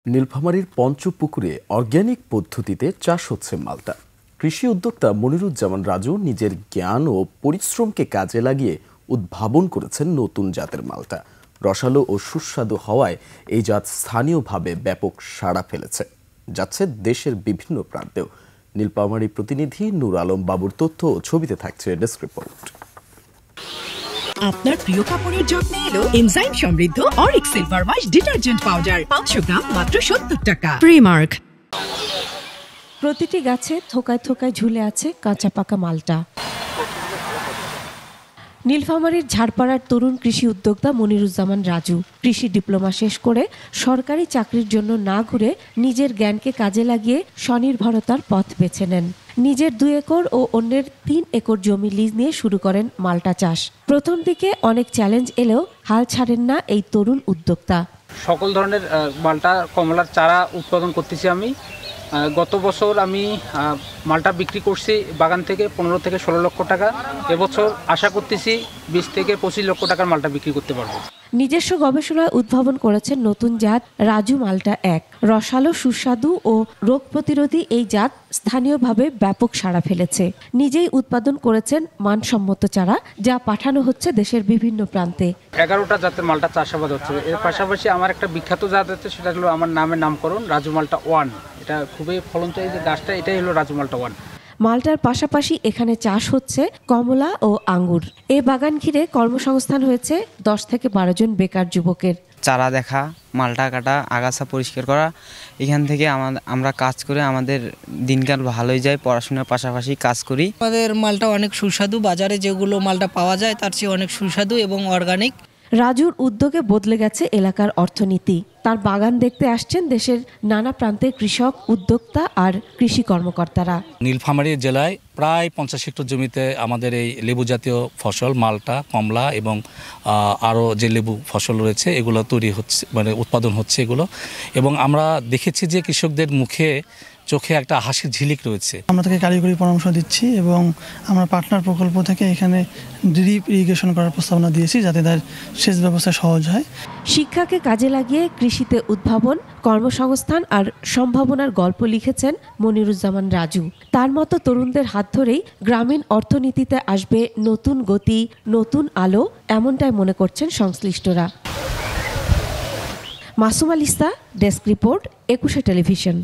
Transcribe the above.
নীলফামারীর পঞ্চপুকুরে অর্গানিক পদ্ধতিতে চাষ হচ্ছে মালটা। কৃষি উদ্যোক্তা মনিরুজ্জামান রাজু নিজের জ্ঞান ও পরিশ্রমকে কাজে লাগিয়ে উদ্ভাবন করেছেন নতুন জাতের মালটা। রসালো ও সুস্বাদু হওয়ায় এই জাত স্থানীয়ভাবে ব্যাপক সাড়া ফেলেছে, যাচ্ছে দেশের বিভিন্ন প্রান্তেও। নীলফামারী প্রতিনিধি নূর আলম বাবুর তথ্য ও ছবিতে থাকছে ডেস্ক রিপোর্ট। আপনার প্রিয় কাপড়ের যত্নে এলো এনজাইম সমৃদ্ধ Arik silver wash detergent powder 500 গ্রাম মাত্র 70 টাকা। প্রিমার্ক। প্রতিটি গাছে থোকায় থোকায় ঝুলে আছে কাঁচা পাকা মালটা। নীলফামারীর ঝাড়পাড়ার তরুণ কৃষি উদ্যোক্তা মনিরুজ্জামান রাজু কৃষি ডিপ্লোমা শেষ করে সরকারি চাকরির জন্য না ঘুরে নিজের জ্ঞানকে কাজে লাগিয়ে স্বনির্ভরতার পথ বেছে নেন। নিজের 2 একর ও অন্যের 3 একর জমি লিজ নিয়ে শুরু করেন মালটা চাষ। প্রথম দিকে অনেক চ্যালেঞ্জ এলেও হাল ছাড়েন না এই তরুণ উদ্যোক্তা। সকল ধরনের মালটা কমলার চারা উৎপাদন করতেছি আমি। গত বছর আমি মালটা বিক্রি করছি বাগান থেকে 15 থেকে 16 লক্ষ টাকা। এবছর আশা করতেছি 20 থেকে 25 লক্ষ টাকার মালটা বিক্রি করতে পারবো। নিজস্ব গবেষণায় উদ্ভাবন করেছেন নতুন জাত রাজু মালটা 1। রসালো, সুস্বাদু ও রোগ প্রতিরোধী এই জাত স্থানীয়ভাবে ব্যাপক সাড়া ফেলেছে। নিজেই উৎপাদন করেছেন মানসম্মত চারা, যা পাঠানো হচ্ছে দেশের বিভিন্ন প্রান্তে। 11টা জাতের মালটা চাষাবাদ হচ্ছে। এর পাশাপাশি আমার একটা বিখ্যাত জাত আছে, সেটা হলো আমার নামে নামকরণ রাজু মালটা 1। এটা খুবই ফলনদায়ী যে গাছটা, এটাই হলো রাজু মালটা 1। মালটার পাশাপাশি এখানে চাষ হচ্ছে কমলা ও আঙ্গুর। এ বাগান ঘিরে কর্মসংস্থান হয়েছে 10 থেকে 12 জন বেকার যুবকের। চারা দেখা, মালটা কাটা, আগাছা পরিষ্কার করা, এখান থেকে আমরা কাজ করে আমাদের দিনকাল ভালোই যায়। পড়াশোনার পাশাপাশি কাজ করি। আমাদের মালটা অনেক সুস্বাদু, বাজারে যেগুলো মালটা পাওয়া যায় তার চেয়ে অনেক সুস্বাদু এবং অর্গানিক। রাজুর উদ্যোগে বদলে গেছে এলাকার অর্থনীতি। তার বাগান দেখতে আসছেন দেশের নানা প্রান্তের কৃষক, উদ্যোক্তা আর কৃষি কর্মকর্তারা। নীলফামারী জেলায় প্রায় 50 হেক্টর জমিতে আমাদের এই লেবু জাতীয় ফসল, মালটা, কমলা এবং আরও যে লেবু ফসল রয়েছে এগুলো তৈরি হচ্ছে, মানে উৎপাদন হচ্ছে এগুলো। এবং আমরা দেখেছি যে কৃষকদের চোখে একটা হাসির ঝিলিক রয়েছে। আমরা তাকে কারিগরি পরামর্শ দিচ্ছি এবং আমরা পার্টনার প্রকল্প থেকে এখানে ড্রিপ ইরিগেশন করার প্রস্তাবনা দিয়েছি, যাতে তার সেচ ব্যবস্থা সহজ হয়। শিক্ষাকে কাজে লাগিয়ে কৃষিতে উদ্ভাবন, কর্মসংস্থান আর সম্ভাবনার গল্প লিখেছেন মনিরুজ্জামান রাজু। তার মতো তরুণদের হাত ধরেই গ্রামীণ অর্থনীতিতে আসবে নতুন গতি, নতুন আলো, এমনটাই মনে করছেন সংশ্লিষ্টরা। Masum Alista, desk report, 21 television.